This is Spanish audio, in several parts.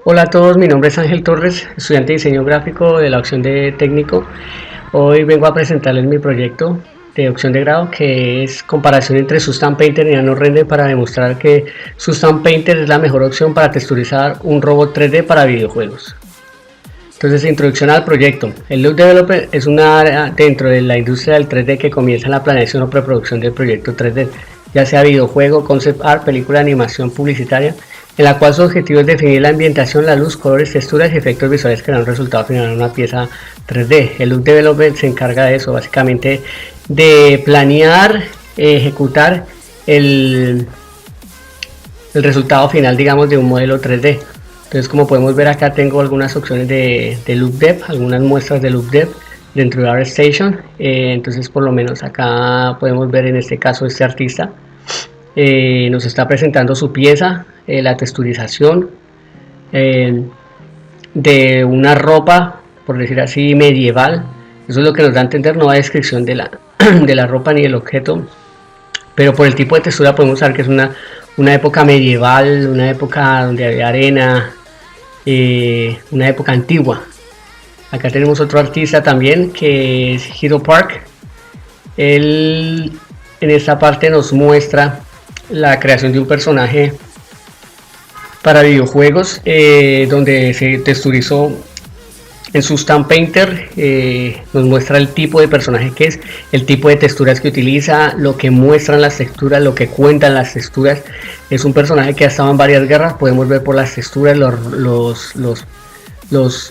Hola a todos, mi nombre es Ángel Torres, estudiante de diseño gráfico de la opción de técnico. Hoy vengo a presentarles mi proyecto de opción de grado, que es comparación entre Substance Painter y NanoRender, para demostrar que Substance Painter es la mejor opción para texturizar un robot 3D para videojuegos. Entonces, introducción al proyecto. El Loop Developer es una área dentro de la industria del 3D que comienza en la planeación o preproducción del proyecto 3D, ya sea videojuego, concept art, película, animación publicitaria, en la cual su objetivo es definir la ambientación, la luz, colores, texturas y efectos visuales que dan un resultado final en una pieza 3D. El Loop Developer se encarga de eso, básicamente de planear, ejecutar el resultado final, digamos, de un modelo 3D. Entonces, como podemos ver acá, tengo algunas opciones de Loop Dev, algunas muestras de Loop Dev dentro de ArtStation. Entonces, por lo menos acá podemos ver, en este caso, este artista nos está presentando su pieza, la texturización de una ropa, por decir así, medieval. Eso es lo que nos da a entender, no hay descripción de la ropa ni del objeto, pero por el tipo de textura podemos saber que es una época medieval, una época donde había arena, una época antigua. Acá tenemos otro artista también, que es Hiro Park. Él en esta parte nos muestra la creación de un personaje para videojuegos, donde se texturizó en Substance Painter. Nos muestra el tipo de personaje que es, el tipo de texturas que utiliza, lo que muestran las texturas, lo que cuentan las texturas. Es un personaje que ha estado en varias guerras, podemos ver por las texturas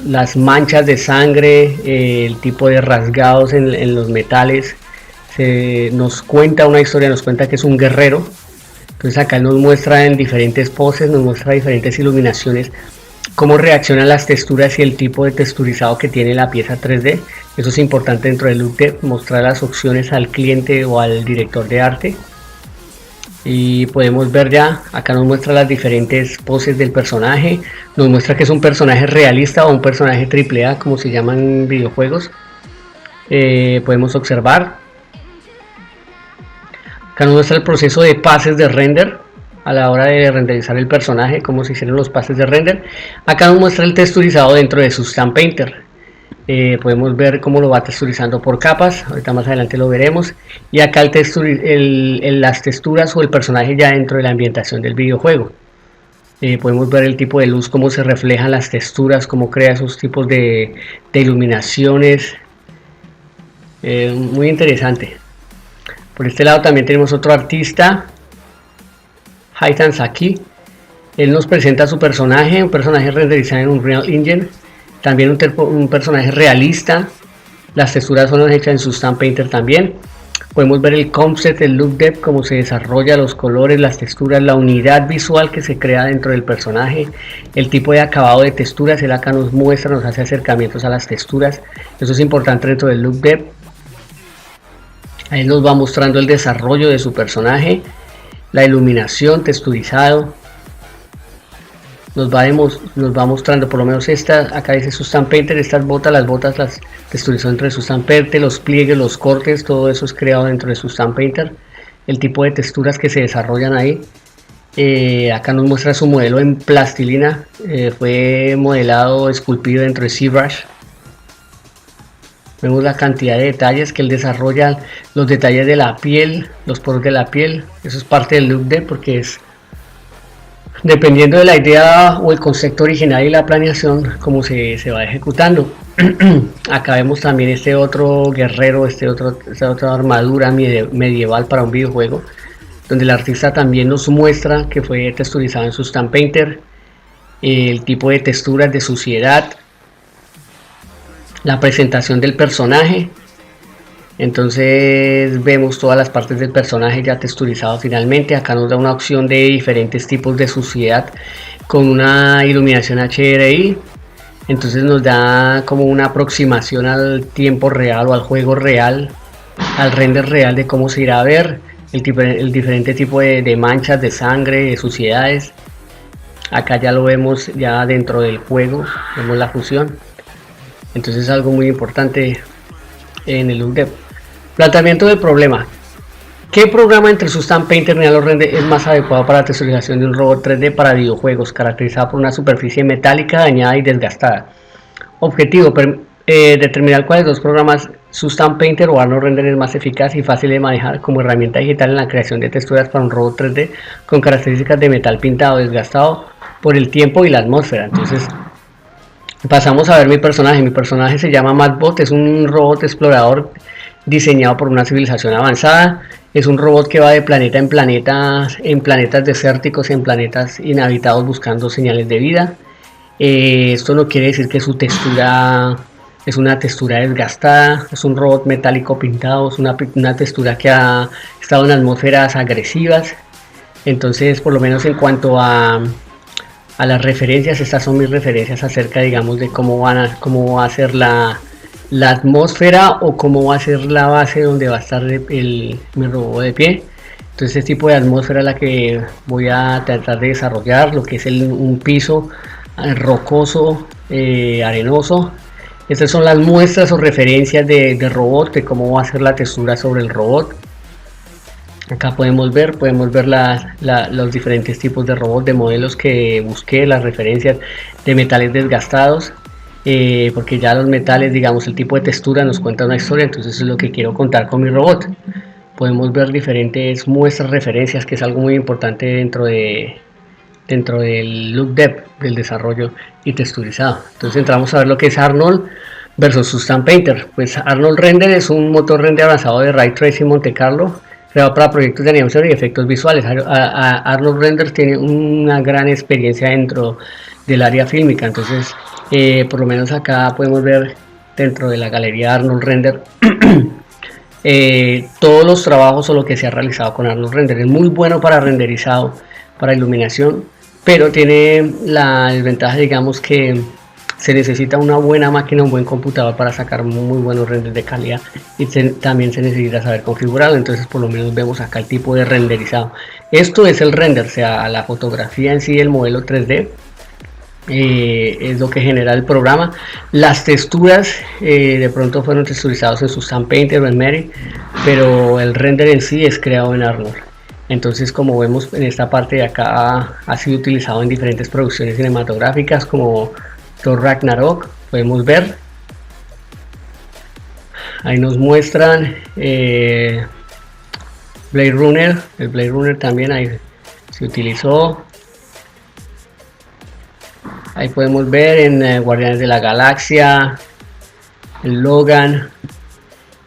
las manchas de sangre, el tipo de rasgados en los metales. Nos cuenta una historia, nos cuenta que es un guerrero. Entonces acá nos muestra en diferentes poses, nos muestra diferentes iluminaciones, cómo reaccionan las texturas y el tipo de texturizado que tiene la pieza 3D. Eso es importante dentro del Loop Dev, mostrar las opciones al cliente o al director de arte. Y podemos ver ya, acá nos muestra las diferentes poses del personaje, nos muestra que es un personaje realista o un personaje AAA, como se llaman en videojuegos. Podemos observar, acá nos muestra el proceso de pases de render a la hora de renderizar el personaje, cómo se hicieron los pases de render. Acá nos muestra el texturizado dentro de Substance Painter. Podemos ver cómo lo va texturizando por capas, ahorita más adelante lo veremos. Y acá las texturas o el personaje ya dentro de la ambientación del videojuego. Podemos ver el tipo de luz, cómo se reflejan las texturas, cómo crea esos tipos de iluminaciones. Muy interesante. Por este lado también tenemos otro artista, Haitan Saki. Él nos presenta su personaje, un personaje renderizado en Unreal Engine, también un personaje realista. Las texturas son hechas en Substance Painter también. Podemos ver el concept, el look depth, cómo se desarrolla, los colores, las texturas, la unidad visual que se crea dentro del personaje, el tipo de acabado de texturas. Él acá nos muestra, nos hace acercamientos a las texturas. Eso es importante dentro del look depth. Ahí nos va mostrando el desarrollo de su personaje, la iluminación, texturizado. Nos va mostrando, por lo menos esta, acá dice Substance Painter, estas botas, las texturizó dentro de Substance Painter, los pliegues, los cortes, todo eso es creado dentro de Substance Painter, el tipo de texturas que se desarrollan ahí. Acá nos muestra su modelo en plastilina, fue modelado, esculpido dentro de ZBrush. Vemos la cantidad de detalles que él desarrolla, los detalles de la piel, los poros de la piel. Eso es parte del look depth, porque es dependiendo de la idea o el concepto original y la planeación, como se va ejecutando. Acá vemos también este otro guerrero, esta otra armadura medieval para un videojuego, donde el artista también nos muestra que fue texturizado en Substance Painter, el tipo de texturas, de suciedad, la presentación del personaje. Entonces vemos todas las partes del personaje ya texturizado finalmente. Acá nos da una opción de diferentes tipos de suciedad con una iluminación HDRI. Entonces nos da como una aproximación al tiempo real o al juego real, al render real de cómo se irá a ver el diferente tipo de manchas de sangre, de suciedades. Acá ya lo vemos ya dentro del juego, vemos la fusión. Entonces es algo muy importante en el look depth. Planteamiento del problema. ¿Qué programa entre Substance Painter y Arnold Render es más adecuado para la texturización de un robot 3D para videojuegos, caracterizado por una superficie metálica dañada y desgastada? Objetivo: determinar cuáles dos programas, Substance Painter o Arnold Render, es más eficaz y fácil de manejar como herramienta digital en la creación de texturas para un robot 3D con características de metal pintado desgastado por el tiempo y la atmósfera. Entonces pasamos a ver mi personaje. Mi personaje se llama Madbot, es un robot explorador diseñado por una civilización avanzada. Es un robot que va de planeta en planetas desérticos, en planetas inhabitados, buscando señales de vida. Esto no quiere decir que su textura es una textura desgastada, es un robot metálico pintado, es una textura que ha estado en atmósferas agresivas. Entonces, por lo menos en cuanto a las referencias, estas son mis referencias acerca, digamos, de cómo va a ser la atmósfera o cómo va a ser la base donde va a estar mi robot de pie. Entonces, este tipo de atmósfera es la que voy a tratar de desarrollar, lo que es un piso rocoso, arenoso. Estas son las muestras o referencias de robot, de cómo va a ser la textura sobre el robot. Acá podemos ver los diferentes tipos de robot, de modelos que busqué, las referencias de metales desgastados, porque ya los metales, digamos, el tipo de textura nos cuenta una historia. Entonces eso es lo que quiero contar con mi robot. Podemos ver diferentes muestras, referencias, que es algo muy importante dentro del look depth, del desarrollo y texturizado. Entonces entramos a ver lo que es Arnold versus Substance Painter. Pues Arnold Render es un motor render avanzado de Ray Tracing Monte Carlo, creado para proyectos de animación y efectos visuales. Arnold Render tiene una gran experiencia dentro del área fílmica. Entonces, por lo menos acá podemos ver dentro de la galería Arnold Render todos los trabajos o lo que se ha realizado con Arnold Render. Es muy bueno para renderizado, para iluminación, pero tiene la desventaja, digamos, que se necesita una buena máquina, un buen computador para sacar muy buenos renders de calidad, y también se necesita saber configurarlo. Entonces por lo menos vemos acá el tipo de renderizado. Esto es el render, o sea, la fotografía en sí, el modelo 3D, es lo que genera el programa. Las texturas de pronto fueron texturizados en Substance Painter o en Mary, pero el render en sí es creado en Arnold. Entonces, como vemos en esta parte de acá, ha sido utilizado en diferentes producciones cinematográficas como Thor Ragnarok. Podemos ver, ahí nos muestran Blade Runner. El Blade Runner también ahí se utilizó. Ahí podemos ver en Guardianes de la Galaxia, el Logan.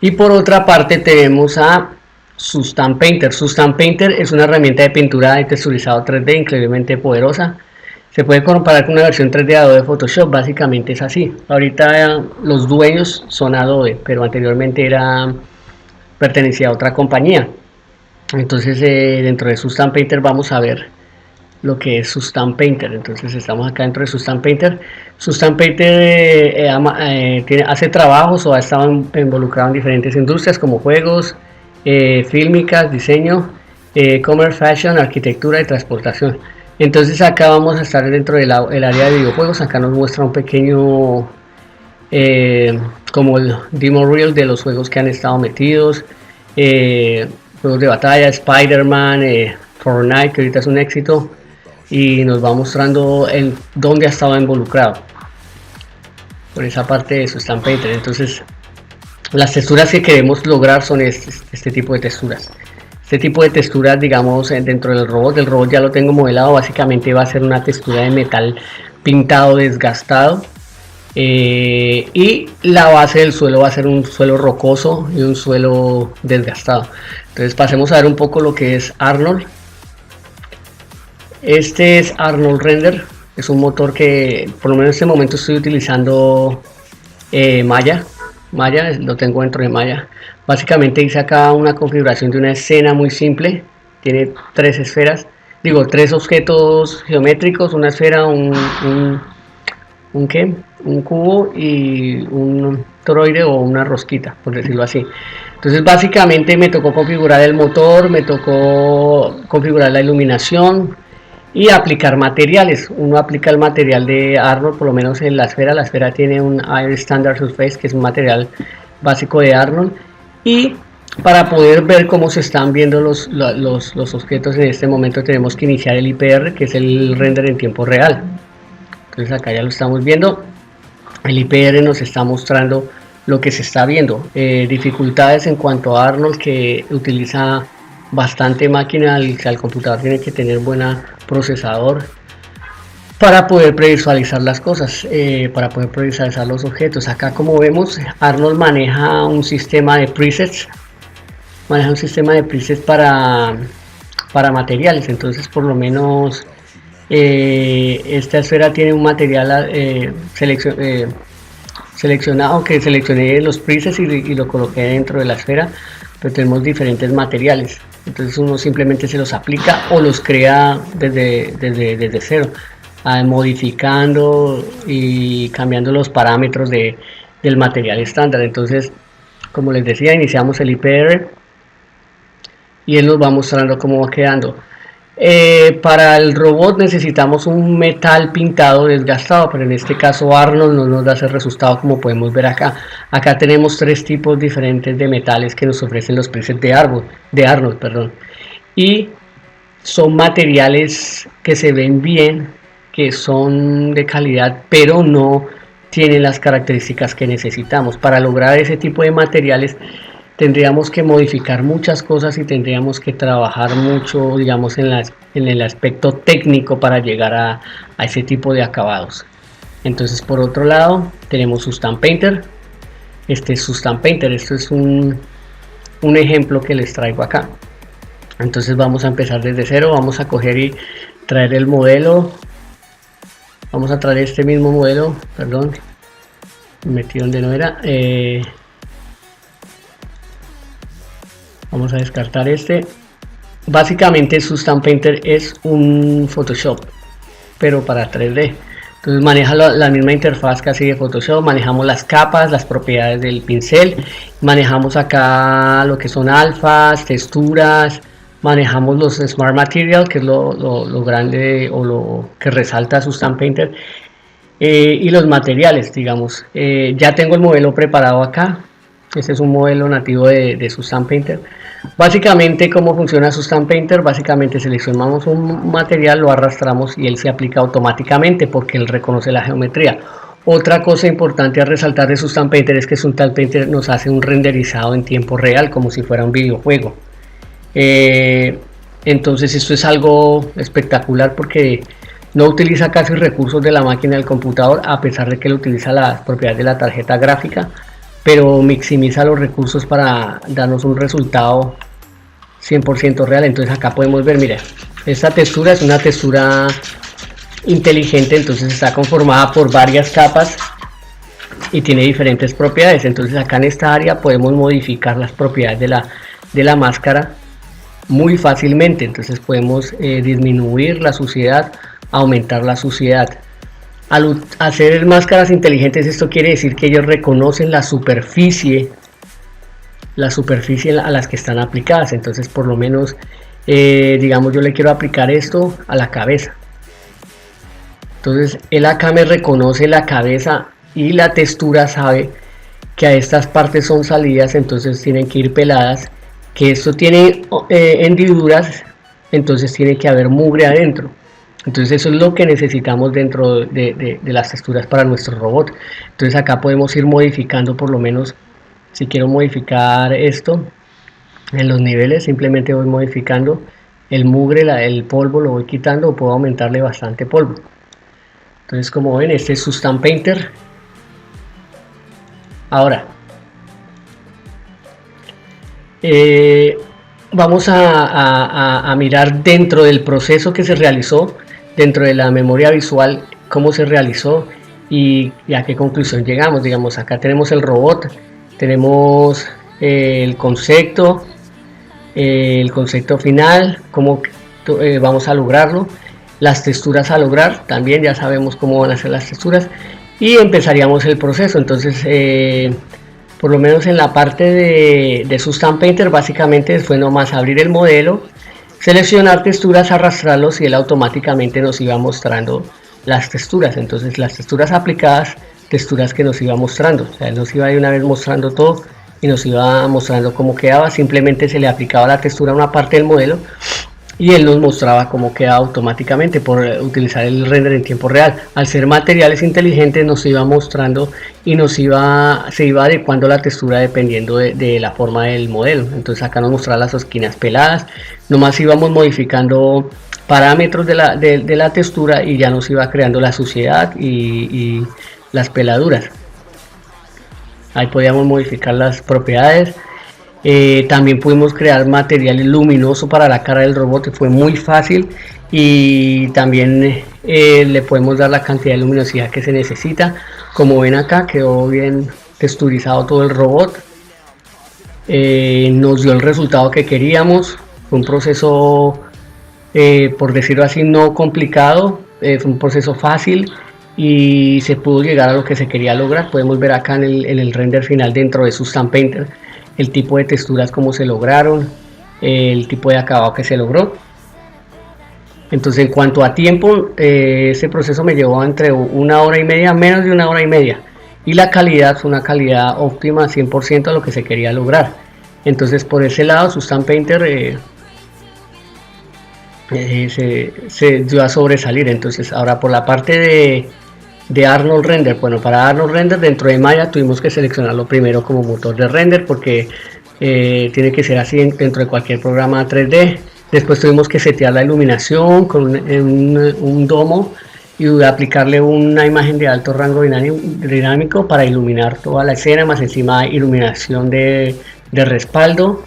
Y por otra parte tenemos a Substance Painter. Substance Painter es una herramienta de pintura de texturizado 3D increíblemente poderosa. Se puede comparar con una versión 3D de Adobe Photoshop. Básicamente es así. Ahorita los dueños son Adobe, pero anteriormente pertenecía a otra compañía. Entonces dentro de Substance Painter vamos a ver lo que es Substance Painter. Entonces estamos acá dentro de Substance Painter. Substance Painter hace trabajos o ha estado involucrado en diferentes industrias como juegos, fílmicas, diseño, commerce, fashion, arquitectura y transportación. Entonces acá vamos a estar dentro del área de videojuegos. Acá nos muestra un pequeño como el demo reel de los juegos que han estado metidos, juegos de batalla, Spider-Man, Fortnite, que ahorita es un éxito, y nos va mostrando en dónde ha estado involucrado por esa parte de Substance Painter. Entonces las texturas que queremos lograr son este tipo de texturas. Este tipo de texturas, digamos, dentro del robot. El robot ya lo tengo modelado. Básicamente va a ser una textura de metal pintado, desgastado. Y la base del suelo va a ser un suelo rocoso y un suelo desgastado. Entonces pasemos a ver un poco lo que es Arnold. Este es Arnold Render. Es un motor que por lo menos en este momento estoy utilizando Maya, lo tengo dentro de Maya. Básicamente hice acá una configuración de una escena muy simple. Tiene tres esferas, tres objetos geométricos, una esfera, un cubo y un toroide o una rosquita, por decirlo así. Entonces básicamente me tocó configurar el motor, me tocó configurar la iluminación y aplicar materiales. Uno aplica el material de Arnold, por lo menos en la esfera tiene un Air Standard Surface, que es un material básico de Arnold, y Para poder ver cómo se están viendo los objetos en este momento tenemos que iniciar el IPR, que es el render en tiempo real. Entonces acá ya lo estamos viendo. El IPR nos está mostrando lo que se está viendo. Dificultades en cuanto a Arnold, que utiliza bastante máquina, el computador tiene que tener buen procesador para poder previsualizar las cosas, para poder previsualizar los objetos. Acá, como vemos, Arnold maneja un sistema de presets, para materiales. Entonces, por lo menos esta esfera tiene un material seleccionado, que seleccioné los presets y lo coloqué dentro de la esfera, pero tenemos diferentes materiales. Entonces uno simplemente se los aplica o los crea desde cero, modificando y cambiando los parámetros del material estándar. Entonces, como les decía, iniciamos el IPR y él nos va mostrando cómo va quedando. Para el robot necesitamos un metal pintado desgastado, pero en este caso Arnold no nos da ese resultado, como podemos ver acá. Acá tenemos tres tipos diferentes de metales que nos ofrecen los presets de Arnold, perdón. Y son materiales que se ven bien, que son de calidad, pero no tienen las características que necesitamos. Para lograr ese tipo de materiales tendríamos que modificar muchas cosas y tendríamos que trabajar mucho, digamos, en el aspecto técnico para llegar a ese tipo de acabados. Entonces, por otro lado, tenemos Substance Painter. Este es Substance Painter, esto es un ejemplo que les traigo acá. Entonces vamos a empezar desde cero, vamos a coger y traer el modelo. Vamos a traer este mismo modelo, perdón, me metí donde no era. Vamos a descartar este. Básicamente Substance Painter es un Photoshop, pero para 3D. Entonces maneja la misma interfaz casi de Photoshop. Manejamos las capas, las propiedades del pincel, manejamos acá lo que son alfas, texturas, manejamos los Smart Material, que es lo grande o lo que resalta Substance Painter, y los materiales, digamos. Ya tengo el modelo preparado acá. Este es un modelo nativo de Substance Painter. Básicamente, ¿cómo funciona Substance Painter? Básicamente seleccionamos un material, lo arrastramos y él se aplica automáticamente porque él reconoce la geometría. Otra cosa importante a resaltar de Substance Painter es que Substance Painter nos hace un renderizado en tiempo real, como si fuera un videojuego. Entonces esto es algo espectacular porque no utiliza casi recursos de la máquina del computador, a pesar de que él utiliza las propiedades de la tarjeta gráfica, pero maximiza los recursos para darnos un resultado 100% real. Entonces acá podemos ver, mira, esta textura es una textura inteligente, entonces está conformada por varias capas y tiene diferentes propiedades. Entonces acá en esta área podemos modificar las propiedades de la máscara muy fácilmente. Entonces podemos disminuir la suciedad, aumentar la suciedad. Al hacer máscaras inteligentes, esto quiere decir que ellos reconocen la superficie a las que están aplicadas. Entonces, por lo menos, digamos, yo le quiero aplicar esto a la cabeza. Entonces, él acá me reconoce la cabeza y la textura sabe que a estas partes son salidas, entonces tienen que ir peladas. Que esto tiene hendiduras, entonces tiene que haber mugre adentro. Entonces eso es lo que necesitamos dentro de las texturas para nuestro robot. Entonces acá podemos ir modificando, por lo menos si quiero modificar esto en los niveles, simplemente voy modificando el mugre, el polvo lo voy quitando, o puedo aumentarle bastante polvo. Entonces, como ven, este es Substance Painter. Ahora vamos a mirar dentro del proceso que se realizó, dentro de la memoria visual, cómo se realizó y a qué conclusión llegamos. Digamos, acá tenemos el robot, tenemos el concepto final, cómo vamos a lograrlo, las texturas a lograr, también ya sabemos cómo van a ser las texturas, y empezaríamos el proceso. Entonces, por lo menos en la parte de Substance Painter, básicamente fue nomás abrir el modelo, seleccionar texturas, arrastrarlos y él automáticamente nos iba mostrando las texturas. Entonces las texturas aplicadas, texturas que nos iba mostrando, o sea, él nos iba de una vez mostrando todo y nos iba mostrando cómo quedaba. Simplemente se le aplicaba la textura a una parte del modelo y él nos mostraba cómo quedaba automáticamente por utilizar el render en tiempo real. Al ser materiales inteligentes nos iba mostrando y se iba adecuando la textura dependiendo de la forma del modelo. Entonces acá nos mostraba las esquinas peladas, nomás íbamos modificando parámetros de la textura y ya nos iba creando la suciedad y las peladuras. Ahí podíamos modificar las propiedades. También pudimos crear material luminoso para la cara del robot, fue muy fácil, y también le podemos dar la cantidad de luminosidad que se necesita. Como ven acá, quedó bien texturizado todo el robot. Nos dio el resultado que queríamos. Fue un proceso, por decirlo así, no complicado, fue un proceso fácil y se pudo llegar a lo que se quería lograr. Podemos ver acá en el render final dentro de Substance Painter el tipo de texturas como se lograron, el tipo de acabado que se logró. Entonces, en cuanto a tiempo, ese proceso me llevó entre 1 hora y media, menos de 1 hora y media, y la calidad fue una calidad óptima, 100% a lo que se quería lograr. Entonces, por ese lado, Substance Painter se dio a sobresalir. Entonces, ahora por la parte de Arnold Render, bueno, para Arnold Render dentro de Maya tuvimos que seleccionarlo primero como motor de render, porque tiene que ser así dentro de cualquier programa 3D. Después tuvimos que setear la iluminación con un domo y aplicarle una imagen de alto rango dinámico para iluminar toda la escena, más encima iluminación de respaldo.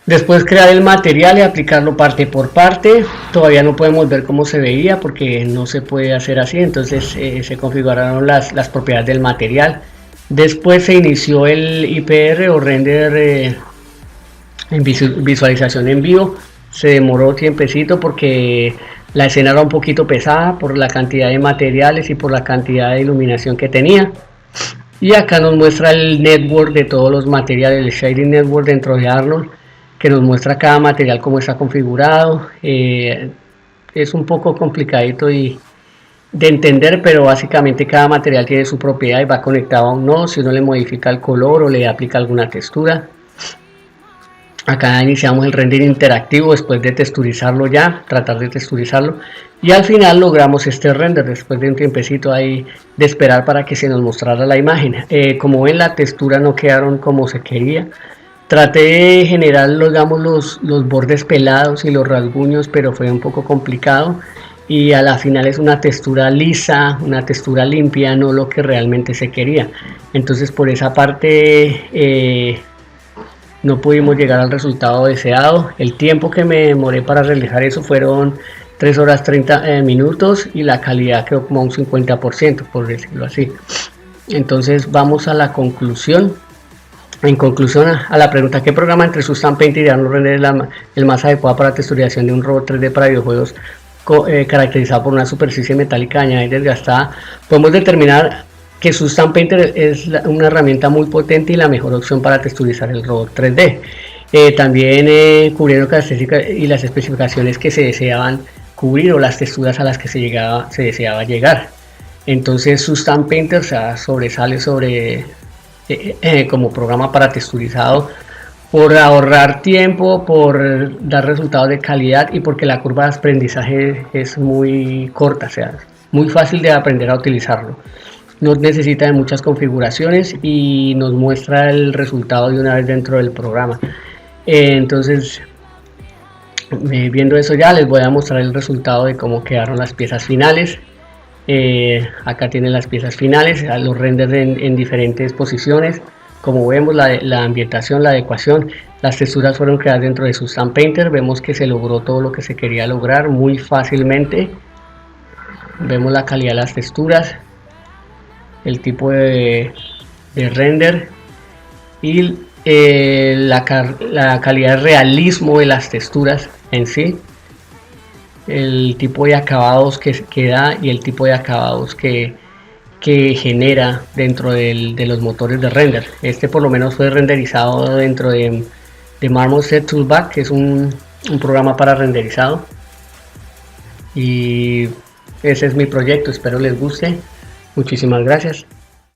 Después crear el material y aplicarlo parte por parte. Todavía no podemos ver cómo se veía porque no se puede hacer así. Entonces se configuraron las propiedades del material. Después se inició el IPR o render en visualización en vivo. Se demoró tiempecito porque la escena era un poquito pesada por la cantidad de materiales y por la cantidad de iluminación que tenía. Y acá nos muestra el network de todos los materiales, el shading network dentro de Arnold, que nos muestra cada material cómo está configurado. Es un poco complicadito de entender, pero básicamente cada material tiene su propiedad y va conectado a un nodo. Si uno le modifica el color o le aplica alguna textura. Acá iniciamos el render interactivo después de texturizarlo ya, tratar de texturizarlo, y al final logramos este render después de un tiempecito ahí de esperar para que se nos mostrara la imagen. Como ven, la textura no quedaron como se quería. Traté de generar, digamos, los bordes pelados y los rasguños, pero fue un poco complicado, y a la final es una textura lisa, una textura limpia, no lo que realmente se quería. Entonces por esa parte no pudimos llegar al resultado deseado. El tiempo que me demoré para realizar eso fueron 3 horas 30 minutos y la calidad quedó como un 50%, por decirlo así. Entonces vamos a la conclusión. En conclusión a la pregunta: ¿qué programa entre Substance Painter y Arnold Render es el más adecuado para texturización de un robot 3D para videojuegos caracterizado por una superficie metálica dañada y desgastada? Podemos determinar que Substance Painter es una herramienta muy potente y la mejor opción para texturizar el robot 3D. También cubriendo características y las especificaciones que se deseaban cubrir o las texturas a las que se deseaba llegar. Entonces Substance Painter sobresale como programa para texturizado por ahorrar tiempo, por dar resultados de calidad y porque la curva de aprendizaje es muy corta, muy fácil de aprender a utilizarlo. No necesita de muchas configuraciones y nos muestra el resultado de una vez dentro del programa. Entonces, viendo eso ya, les voy a mostrar el resultado de cómo quedaron las piezas finales. Acá tienen las piezas finales, los renders en diferentes posiciones. Como vemos, la ambientación, la adecuación, las texturas fueron creadas dentro de Substance Painter. Vemos que se logró todo lo que se quería lograr muy fácilmente. Vemos la calidad de las texturas, el tipo de render y la calidad de realismo de las texturas en sí, el tipo de acabados que da y el tipo de acabados que genera dentro de los motores de render. Este por lo menos fue renderizado dentro de Marmoset Toolbag, que es un programa para renderizado, y ese es mi proyecto. Espero les guste. Muchísimas gracias.